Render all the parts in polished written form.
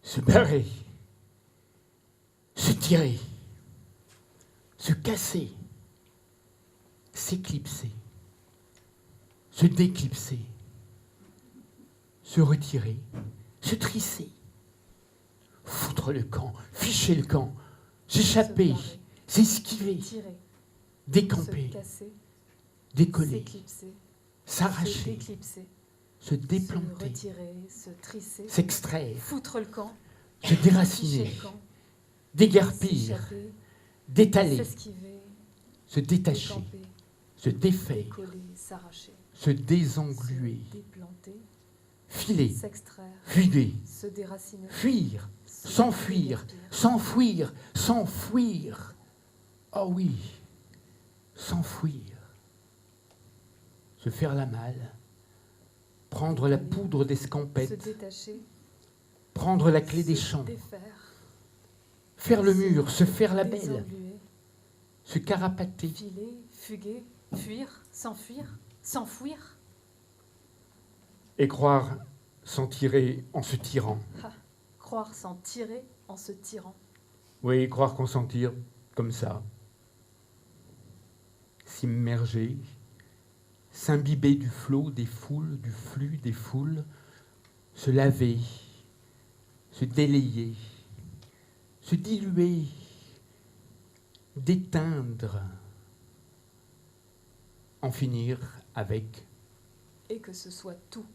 se barrer, se tirer, se casser, s'éclipser, se déclipser, se retirer, se trisser, foutre le camp, ficher le camp, s'échapper, s'esquiver, décamper, décoller, s'arracher, se déplanter, retirer, se trisser, s'extraire, foutre le camp, se déraciner, déguerpir, d'étaler, se détacher, décamper, se défaire, décoller, s'arracher, se désengluer, se déplanter, filer, s'extraire, fuguer, se déraciner, fuir, se s'enfuir, déguerpir, s'enfouir, s'enfouir. Oh oui, s'enfouir. Se faire la malle, prendre la poudre se d'escampette, détacher, prendre la clé des se champs, défaire, faire le mur, se faire la belle, désengluer, se carapater, filer, fuguer, fuir, s'enfuir, s'enfouir. et croire s'en tirer en se tirant. Ah, croire s'en tirer en se tirant. Oui, croire qu'on s'en tire comme ça. S'immerger, s'imbiber du flot des foules, du flux des foules, se laver, se délayer, se diluer, d'éteindre, en finir avec. Et que ce soit tout.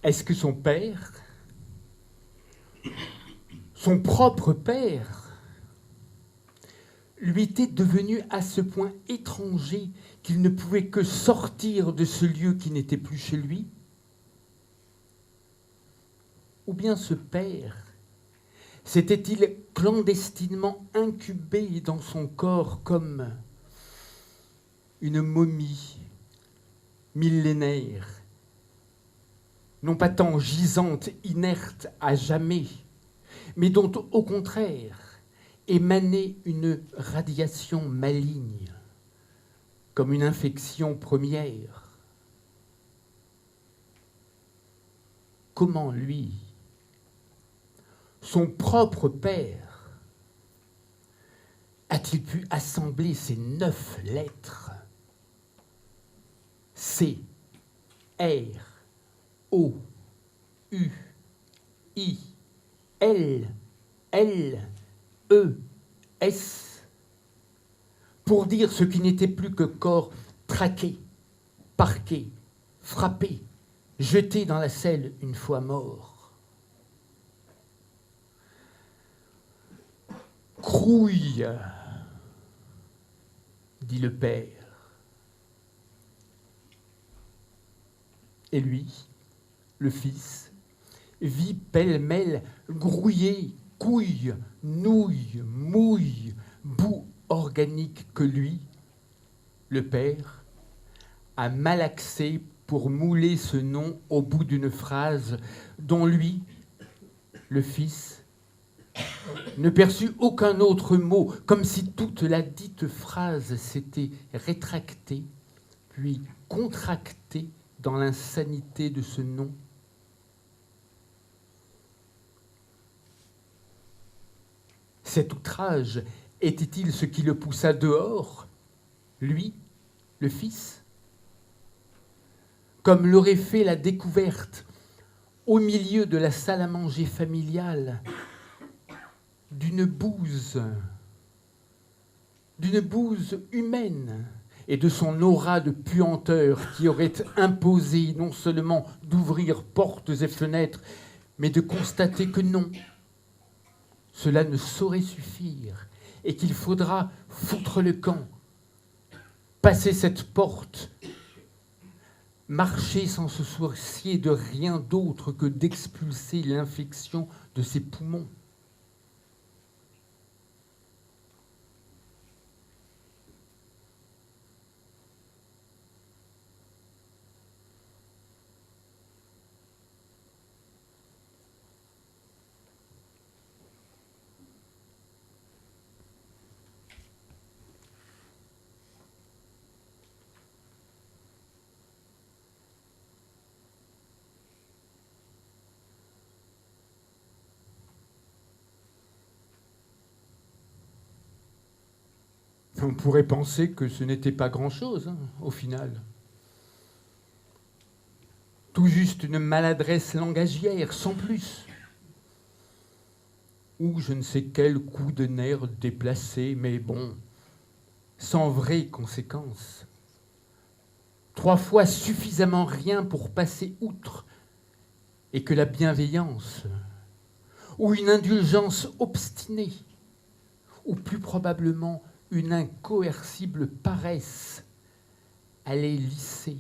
Est-ce que son père, son propre père, lui était devenu à ce point étranger qu'il ne pouvait que sortir de ce lieu qui n'était plus chez lui? Ou bien ce père s'était-il clandestinement incubé dans son corps comme une momie millénaire, non pas tant gisante, inerte à jamais, mais dont, au contraire, émanait une radiation maligne, comme une infection première? Comment lui, son propre père, a-t-il pu assembler ces 9 lettres? C, R, O, U, I, L, L, E, S, pour dire ce qui n'était plus que corps traqué, parqué, frappé, jeté dans la selle une fois mort. Crouille, dit le père. Et lui, le fils, vit pêle-mêle grouiller, couille, nouille, mouille, bout organique que lui, le père, a malaxé pour mouler ce nom au bout d'une phrase dont lui, le fils, ne perçut aucun autre mot, comme si toute la dite phrase s'était rétractée, puis contractée dans l'insanité de ce nom. Cet outrage était-il ce qui le poussa dehors, lui, le fils? Comme l'aurait fait la découverte, au milieu de la salle à manger familiale, d'une bouse humaine, et de son aura de puanteur qui aurait imposé non seulement d'ouvrir portes et fenêtres, mais de constater que non, cela ne saurait suffire, et qu'il faudra foutre le camp, passer cette porte, marcher sans se soucier de rien d'autre que d'expulser l'infection de ses poumons. On pourrait penser que ce n'était pas grand-chose, au final. Tout juste une maladresse langagière, sans plus. Ou je ne sais quel coup de nerf déplacé, mais bon, sans vraies conséquences. 3 fois suffisamment rien pour passer outre, et que la bienveillance, ou une indulgence obstinée, ou plus probablement une incoercible paresse allait lisser,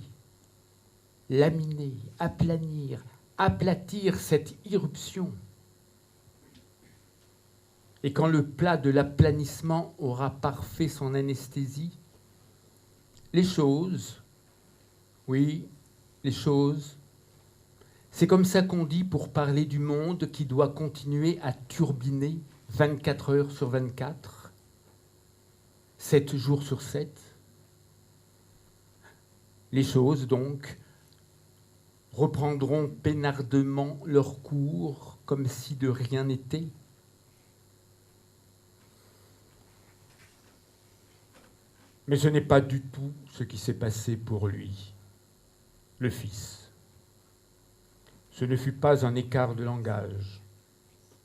laminer, aplanir, aplatir cette irruption. Et quand le plat de l'aplanissement aura parfait son anesthésie, les choses, oui, les choses, c'est comme ça qu'on dit pour parler du monde qui doit continuer à turbiner 24 heures sur 24, 7 jours sur 7. Les choses, donc, reprendront peinardement leur cours comme si de rien n'était. Mais ce n'est pas du tout ce qui s'est passé pour lui, le Fils. Ce ne fut pas un écart de langage,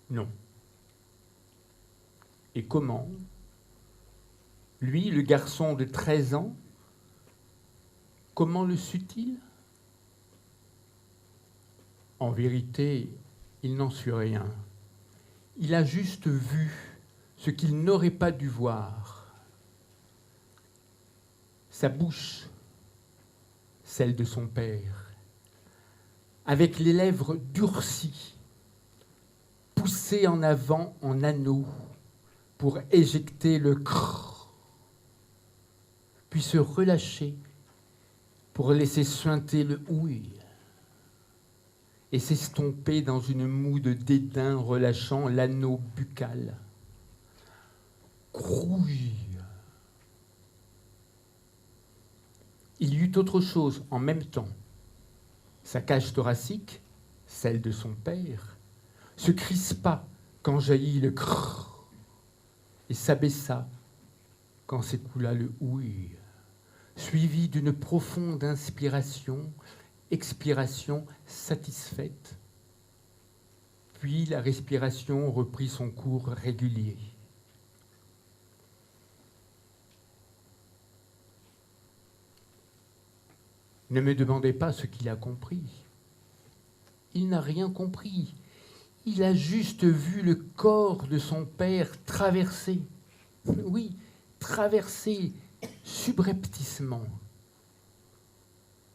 non. Et comment ? Lui, le garçon de 13 ans, comment le sut-il ? En vérité, il n'en sut rien. Il a juste vu ce qu'il n'aurait pas dû voir. Sa bouche, celle de son père, avec les lèvres durcies, poussées en avant en anneau pour éjecter le crrr, puis se relâcher pour laisser suinter le ouïe et s'estomper dans une moue de dédain relâchant l'anneau buccal. Grouille. Il y eut autre chose en même temps. Sa cage thoracique, celle de son père, se crispa quand jaillit le crrr et s'abaissa quand s'écoula le ouïe, suivi d'une profonde inspiration, expiration satisfaite. Puis la respiration reprit son cours régulier. Ne me demandez pas ce qu'il a compris. Il n'a rien compris. Il a juste vu le corps de son père traverser. Oui, traverser subrepticement,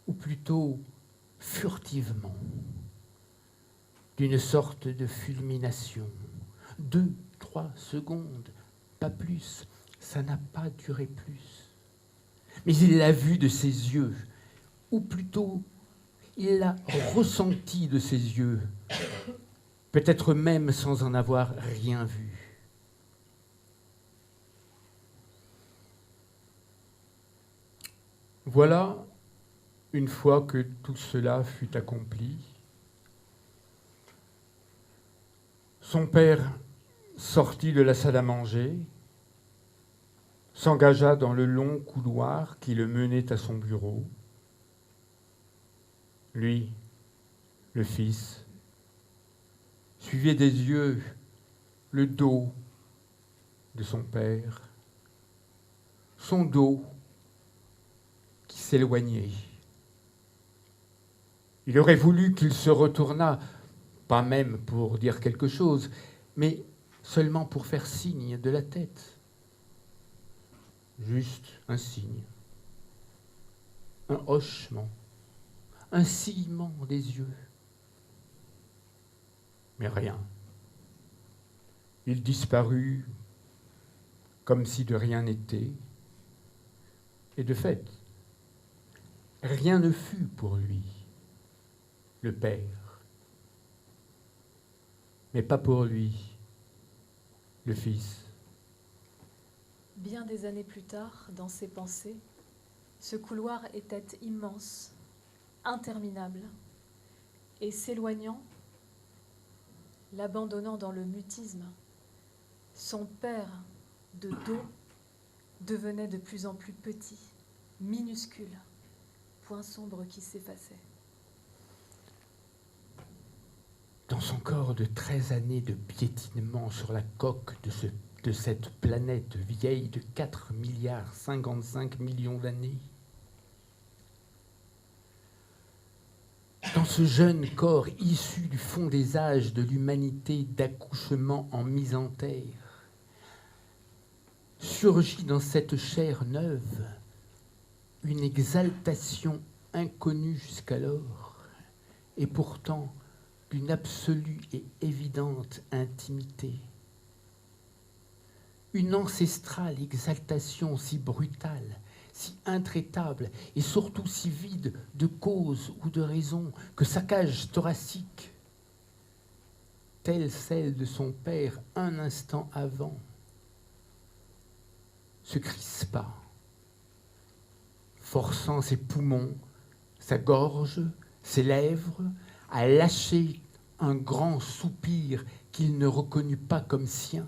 ou plutôt furtivement, d'une sorte de fulmination. 2, 3 secondes, pas plus. Ça n'a pas duré plus. Mais il l'a vu de ses yeux, ou plutôt, il l'a ressenti de ses yeux, peut-être même sans en avoir rien vu. Voilà, une fois que tout cela fut accompli, son père sortit de la salle à manger, s'engagea dans le long couloir qui le menait à son bureau. Lui, le fils, suivait des yeux le dos de son père, son dos qui s'éloignait. Il aurait voulu qu'il se retournât, pas même pour dire quelque chose, mais seulement pour faire signe de la tête. Juste un signe, un hochement. un sillement des yeux. Mais rien. Il disparut comme si de rien n'était. Et de fait, rien ne fut pour lui, le Père. Mais pas pour lui, le Fils. Bien des années plus tard, dans ses pensées, ce couloir était immense, interminable, et s'éloignant, l'abandonnant dans le mutisme, son père de dos devenait de plus en plus petit, minuscule, point sombre qui s'effaçait. Dans son corps de 13 années de piétinement sur la coque de cette planète vieille de 4 milliards 55 millions d'années, dans ce jeune corps issu du fond des âges de l'humanité d'accouchement en misentère, surgit dans cette chair neuve une exaltation inconnue jusqu'alors, et pourtant d'une absolue et évidente intimité. Une ancestrale exaltation si brutale, si intraitable et surtout si vide de cause ou de raison que sa cage thoracique, telle celle de son père un instant avant, se crispa, forçant ses poumons, sa gorge, ses lèvres à lâcher un grand soupir qu'il ne reconnut pas comme sien.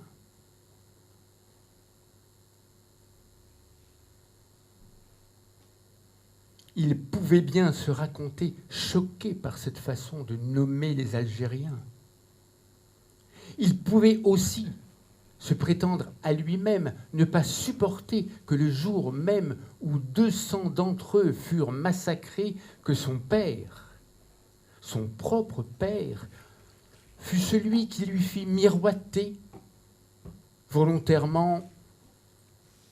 Il pouvait bien se raconter choqué par cette façon de nommer les Algériens. Il pouvait aussi se prétendre à lui-même ne pas supporter que le jour même où 200 d'entre eux furent massacrés, que son père, son propre père, fut celui qui lui fit miroiter, volontairement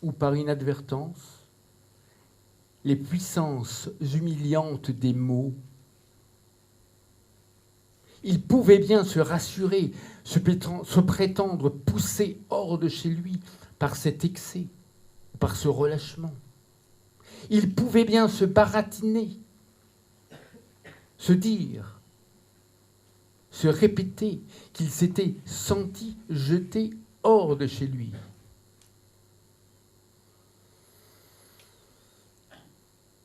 ou par inadvertance, les puissances humiliantes des mots. Il pouvait bien se rassurer, se prétendre poussé hors de chez lui par cet excès, par ce relâchement. Il pouvait bien se baratiner, se dire, se répéter qu'il s'était senti jeté hors de chez lui.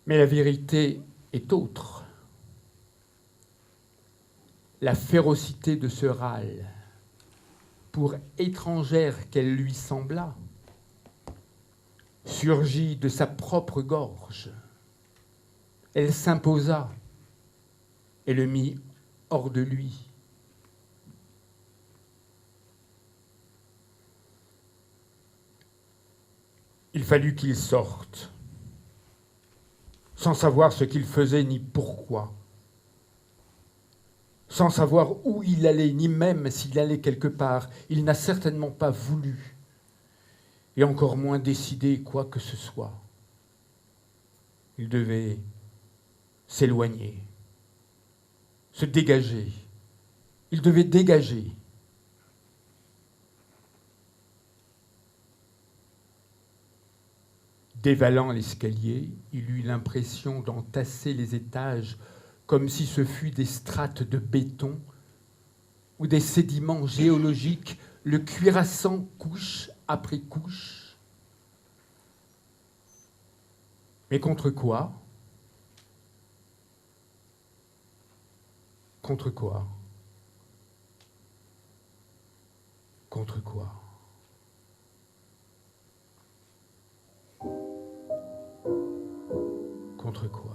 Mais la vérité est autre. La férocité de ce râle, pour étrangère qu'elle lui sembla, surgit de sa propre gorge. Elle s'imposa et le mit hors de lui. Il fallut qu'il sorte, sans savoir ce qu'il faisait ni pourquoi, sans savoir où il allait, ni même s'il allait quelque part. Il n'a certainement pas voulu, et encore moins décidé quoi que ce soit. Il devait s'éloigner, se dégager. Il devait dégager. Dévalant l'escalier, il eut l'impression d'entasser les étages comme si ce fût des strates de béton ou des sédiments géologiques, le cuirassant couche après couche. Mais contre quoi ? Contre quoi ? Contre quoi ? Contre quoi ?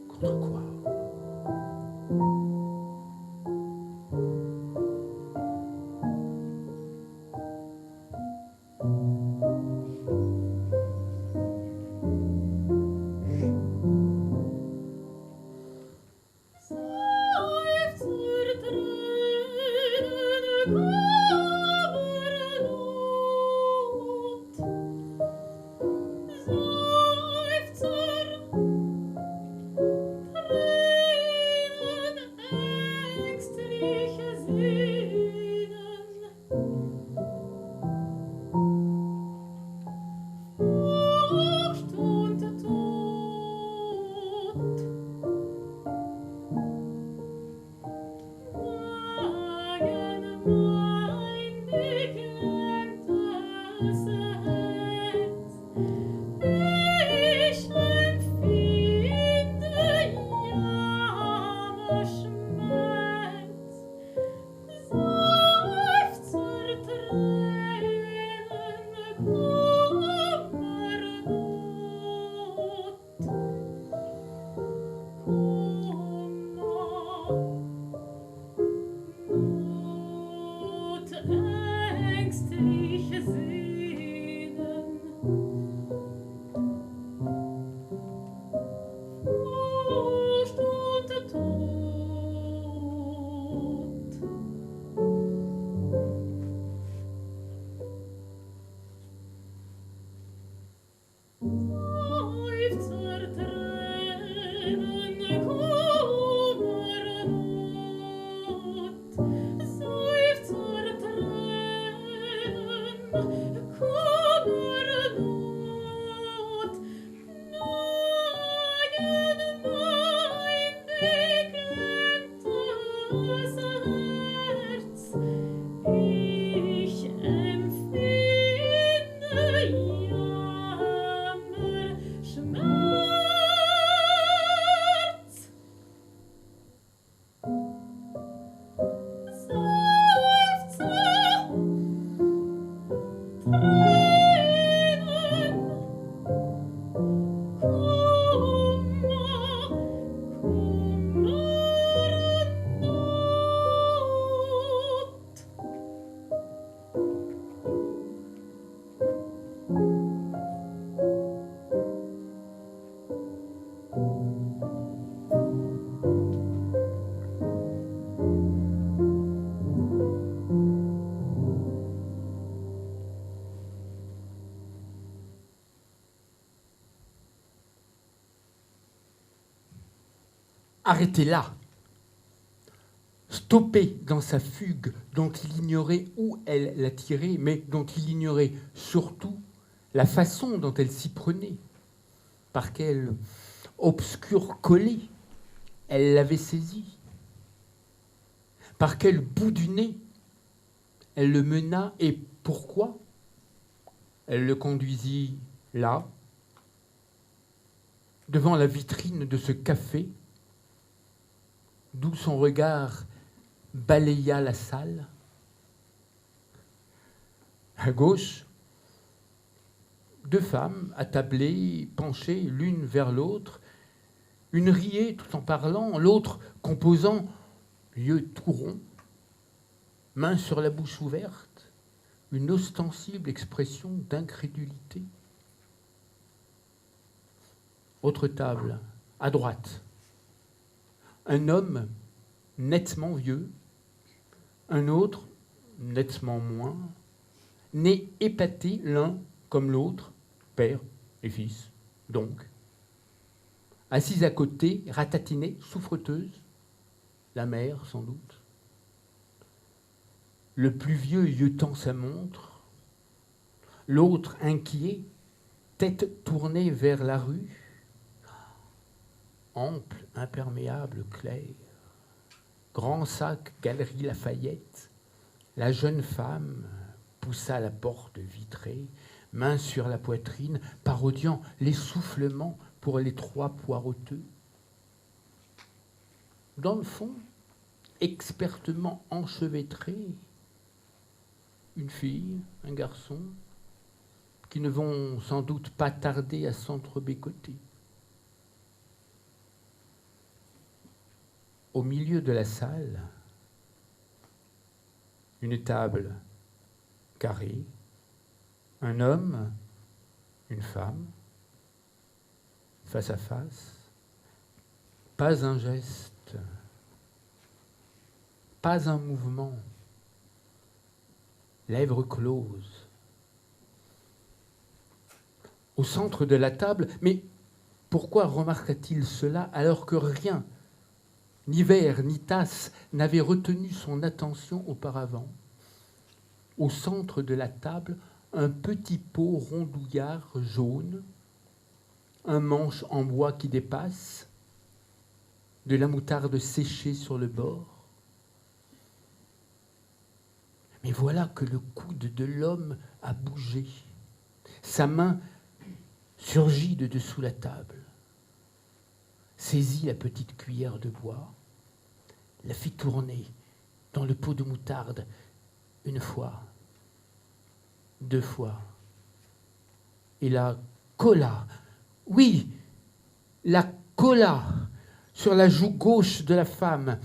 Contre quoi ? Arrêtez là. Stoppé dans sa fugue dont il ignorait où elle l'attirait, mais dont il ignorait surtout la façon dont elle s'y prenait. Par quel obscur collet elle l'avait saisi. Par quel bout du nez elle le mena et pourquoi elle le conduisit là, devant la vitrine de ce café, d'où son regard balaya la salle. À gauche, deux femmes attablées, penchées l'une vers l'autre, une riait tout en parlant, l'autre composant, yeux tout ronds, main sur la bouche ouverte, une ostensible expression d'incrédulité. Autre table, à droite, un homme nettement vieux, un autre nettement moins, nés épatés l'un comme l'autre, père et fils, donc. Assise à côté, ratatinée, souffreteuse, la mère sans doute. Le plus vieux jetant sa montre, l'autre inquiet, tête tournée vers la rue, ample, imperméable, clair, grand sac, galerie Lafayette, la jeune femme poussa la porte vitrée, main sur la poitrine, parodiant l'essoufflement pour les trois poiroteux. Dans le fond, expertement enchevêtrés, une fille, un garçon, qui ne vont sans doute pas tarder à s'entrebécoter. Au milieu de la salle, une table carrée, un homme, une femme, face à face, pas un geste, pas un mouvement, lèvres closes. Au centre de la table, mais pourquoi remarqua-t-il cela alors que rien, ni verre, ni tasse, n'avait retenu son attention auparavant? Au centre de la table, un petit pot rondouillard jaune, un manche en bois qui dépasse, de la moutarde séchée sur le bord. Mais voilà que le coude de l'homme a bougé. Sa main surgit de dessous la table, saisit la petite cuillère de bois, la fit tourner dans le pot de moutarde une fois, deux fois, et la colla, oui, la colla sur la joue gauche de la femme,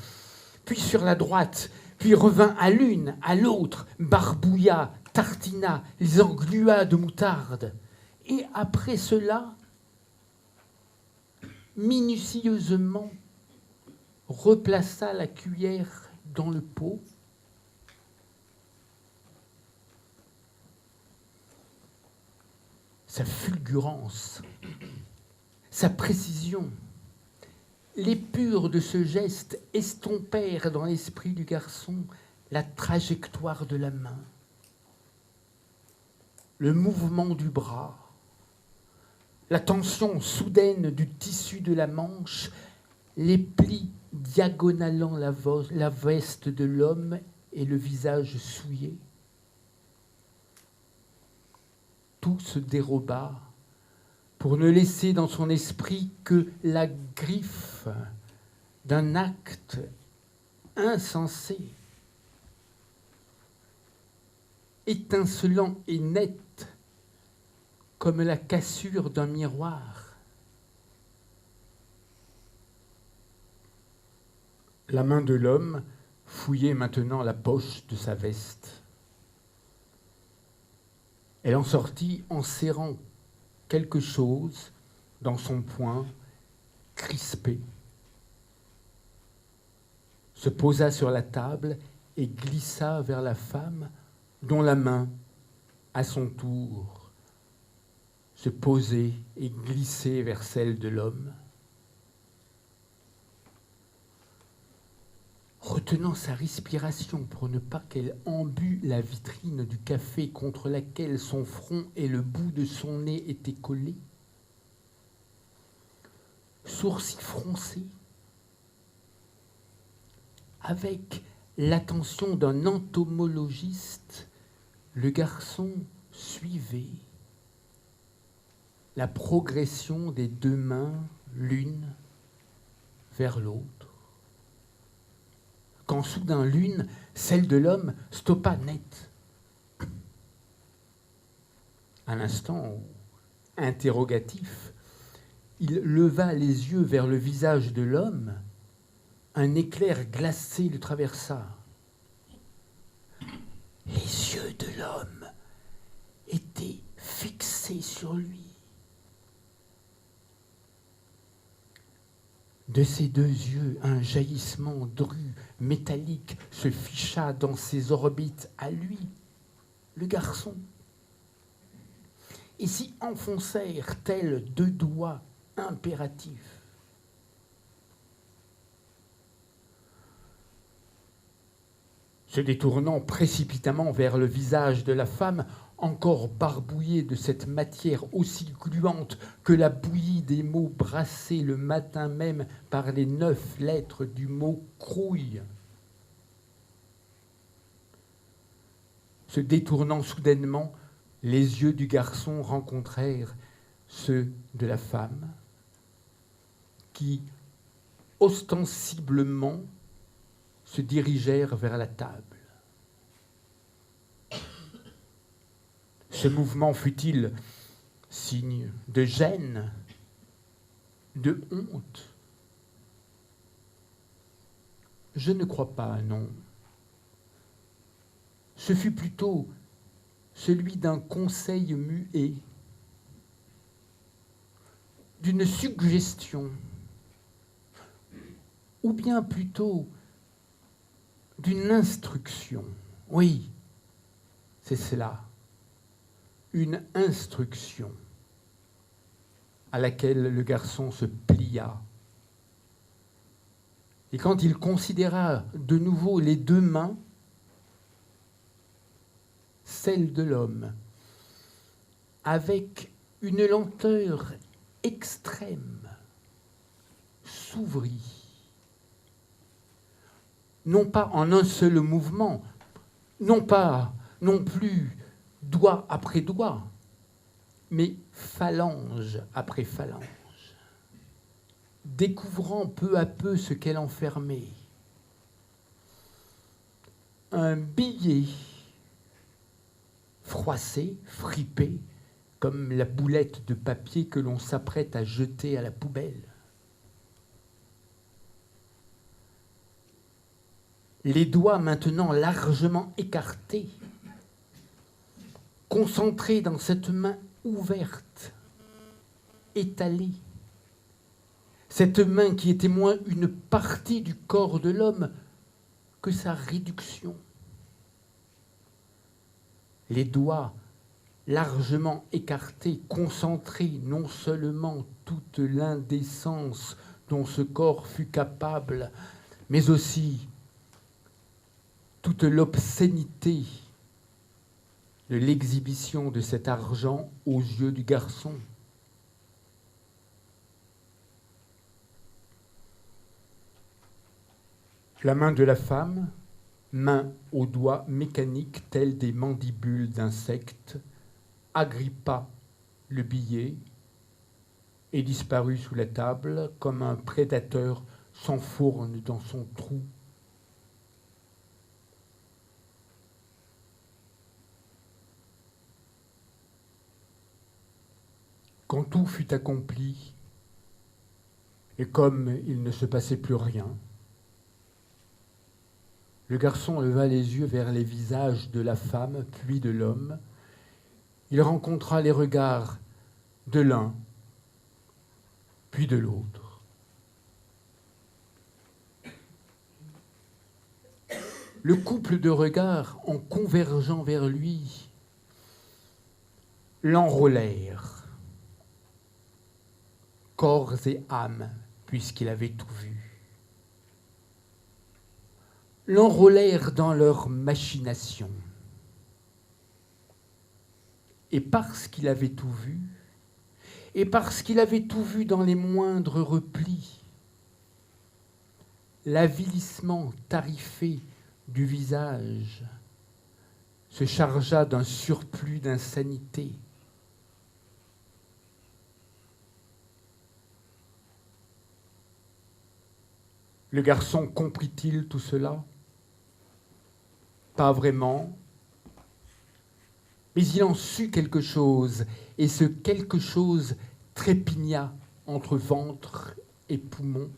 puis sur la droite, puis revint à l'une, à l'autre, barbouilla, tartina, les englua de moutarde. Et après cela, minutieusement, replaça la cuillère dans le pot. Sa fulgurance, sa précision, l'épure de ce geste estompèrent dans l'esprit du garçon la trajectoire de la main, le mouvement du bras, la tension soudaine du tissu de la manche, les plis diagonalant la veste de l'homme et le visage souillé. Tout se déroba pour ne laisser dans son esprit que la griffe d'un acte insensé. étincelant et net, comme la cassure d'un miroir. La main de l'homme fouillait maintenant la poche de sa veste. Elle en sortit en serrant quelque chose dans son poing crispé, se posa sur la table et glissa vers la femme dont la main, à son tour, se posait et glissait vers celle de l'homme. Retenant sa respiration pour ne pas qu'elle embût la vitrine du café contre laquelle son front et le bout de son nez étaient collés, sourcils froncés, avec l'attention d'un entomologiste, le garçon suivait la progression des deux mains l'une vers l'autre. Quand soudain l'une, celle de l'homme, stoppa net. Un instant interrogatif, il leva les yeux vers le visage de l'homme. Un éclair glacé le traversa. Les yeux de l'homme étaient fixés sur lui. De ses deux yeux, un jaillissement dru, métallique, se ficha dans ses orbites à lui, le garçon, et s'y enfoncèrent tels deux doigts impératifs. Se détournant précipitamment vers le visage de la femme, encore barbouillée de cette matière aussi gluante que la bouillie des mots brassés le matin même par les 9 lettres du mot crouille. Se détournant soudainement, les yeux du garçon rencontrèrent ceux de la femme, qui, ostensiblement, se dirigèrent vers la table. Ce mouvement fut-il signe de gêne, de honte? Je ne crois pas, non. Ce fut plutôt celui d'un conseil muet, d'une suggestion, ou bien plutôt d'une instruction. Oui, c'est cela. Une instruction à laquelle le garçon se plia. Et quand il considéra de nouveau les deux mains, celle de l'homme, avec une lenteur extrême, s'ouvrit. Non pas en un seul mouvement, non pas non plus doigt après doigt, mais phalange après phalange, découvrant peu à peu ce qu'elle enfermait. Un billet froissé, fripé, comme la boulette de papier que l'on s'apprête à jeter à la poubelle. Les doigts maintenant largement écartés, concentrés dans cette main ouverte, étalée. Cette main qui était moins une partie du corps de l'homme que sa réduction. Les doigts largement écartés, concentrés non seulement toute l'indécence dont ce corps fut capable, mais aussi toute l'obscénité de l'exhibition de cet argent aux yeux du garçon. La main de la femme, main aux doigts mécaniques tels des mandibules d'insectes, agrippa le billet et disparut sous la table comme un prédateur s'enfourne dans son trou. Quand tout fut accompli, et comme il ne se passait plus rien, le garçon leva les yeux vers les visages de la femme, puis de l'homme. Il rencontra les regards de l'un, puis de l'autre. Le couple de regards, en convergeant vers lui, l'enrôlèrent, corps et âme, puisqu'il avait tout vu. L'enrôlèrent dans leur machination. Et parce qu'il avait tout vu, et parce qu'il avait tout vu dans les moindres replis, l'avilissement tarifé du visage se chargea d'un surplus d'insanité. Le garçon comprit-il tout cela? Pas vraiment. Mais il en sut quelque chose, et ce quelque chose trépigna entre ventre et poumon.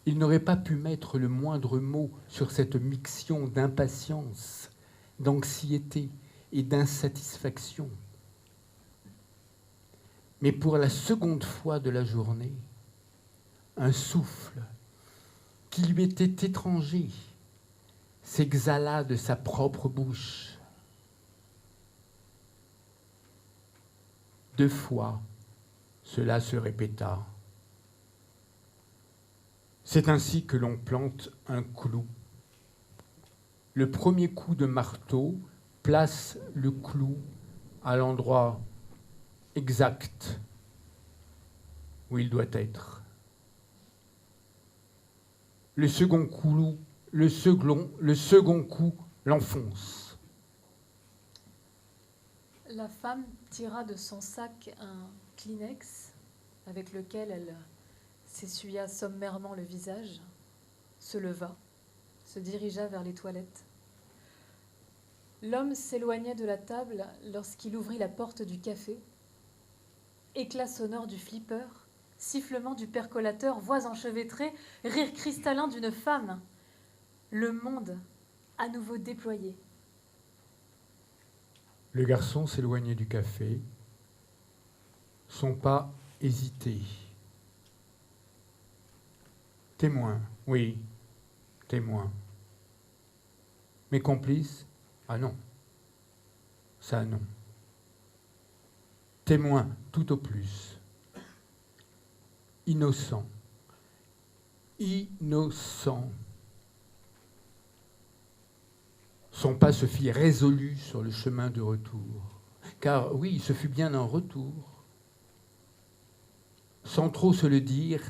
Il n'aurait pas pu mettre le moindre mot sur cette mixion d'impatience, d'anxiété et d'insatisfaction. Mais pour la seconde fois de la journée, un souffle qui lui était étranger s'exhala de sa propre bouche. 2 fois, cela se répéta. C'est ainsi que l'on plante un clou. Le premier coup de marteau place le clou à l'endroit exact où il doit être. Le second coup l'enfonce. La femme tira de son sac un Kleenex avec lequel elle s'essuya sommairement le visage, se leva, se dirigea vers les toilettes. L'homme s'éloignait de la table lorsqu'il ouvrit la porte du café. Éclat sonore du flipper, sifflement du percolateur, voix enchevêtrée, rire cristallin d'une femme. Le monde à nouveau déployé. Le garçon s'éloignait du café, son pas hésitait. Témoin, oui, témoin. Mes complices? Ah non, ça non. Témoin tout au plus. Innocent. Innocent. Son pas se fit résolu sur le chemin de retour. Car oui, ce fut bien un retour. Sans trop se le dire,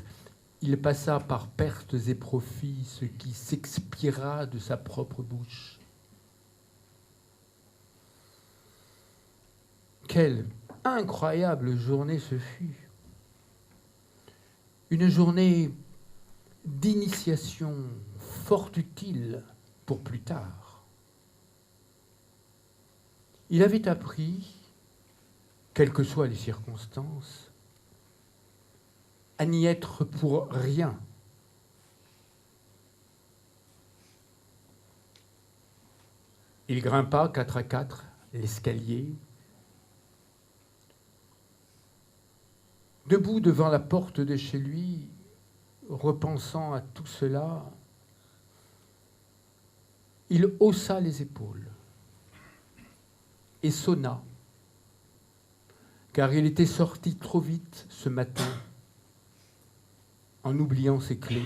il passa par pertes et profits ce qui s'expira de sa propre bouche. Quelle incroyable journée ce fut! Une journée d'initiation fort utile pour plus tard. Il avait appris, quelles que soient les circonstances, à n'y être pour rien. Il grimpa 4 à 4 l'escalier. Debout devant la porte de chez lui, repensant à tout cela, il haussa les épaules et sonna, car il était sorti trop vite ce matin en oubliant ses clés.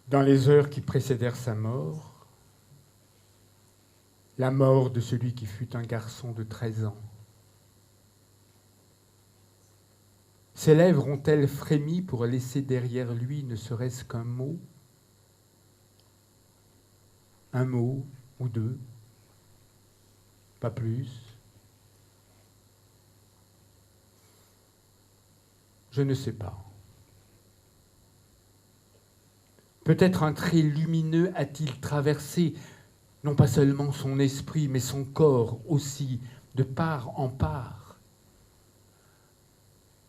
Dans les heures qui précédèrent sa mort, la mort de celui qui fut un garçon de 13 ans, Ses lèvres ont-elles frémi pour laisser derrière lui ne serait-ce qu'un mot? Un mot ou deux, pas plus. Je ne sais pas. Peut-être un trait lumineux a-t-il traversé non pas seulement son esprit, mais son corps aussi, de part en part,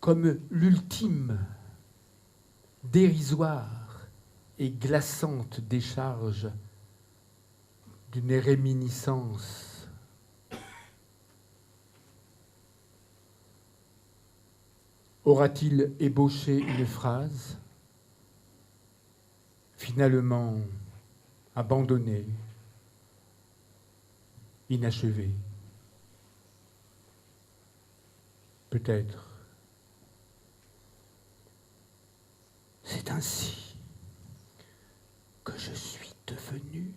comme l'ultime, dérisoire et glaçante décharge d'une réminiscence. Aura-t-il ébauché une phrase, finalement abandonnée, inachevée? Peut-être. C'est ainsi que je suis devenu.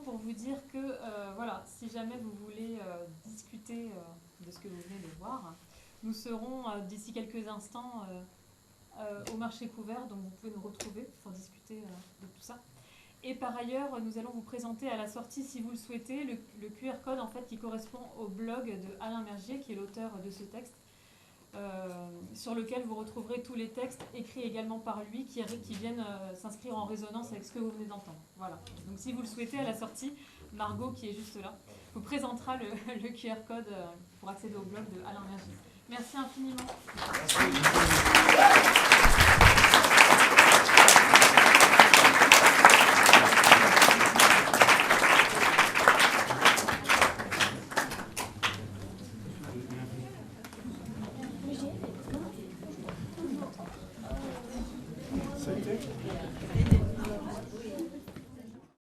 Pour vous dire que voilà, si jamais vous voulez discuter de ce que vous venez de voir, nous serons d'ici quelques instants au marché couvert, donc vous pouvez nous retrouver pour discuter de tout ça. Et par ailleurs, nous allons vous présenter à la sortie, si vous le souhaitez, le QR code en fait qui correspond au blog de Alain Mergier, qui est l'auteur de ce texte, sur lequel vous retrouverez tous les textes écrits également par lui qui viennent s'inscrire en résonance avec ce que vous venez d'entendre. Voilà. Donc si vous le souhaitez, à la sortie, Margot, qui est juste là, vous présentera le QR code pour accéder au blog de Alain Vergis. Merci infiniment. Ça a été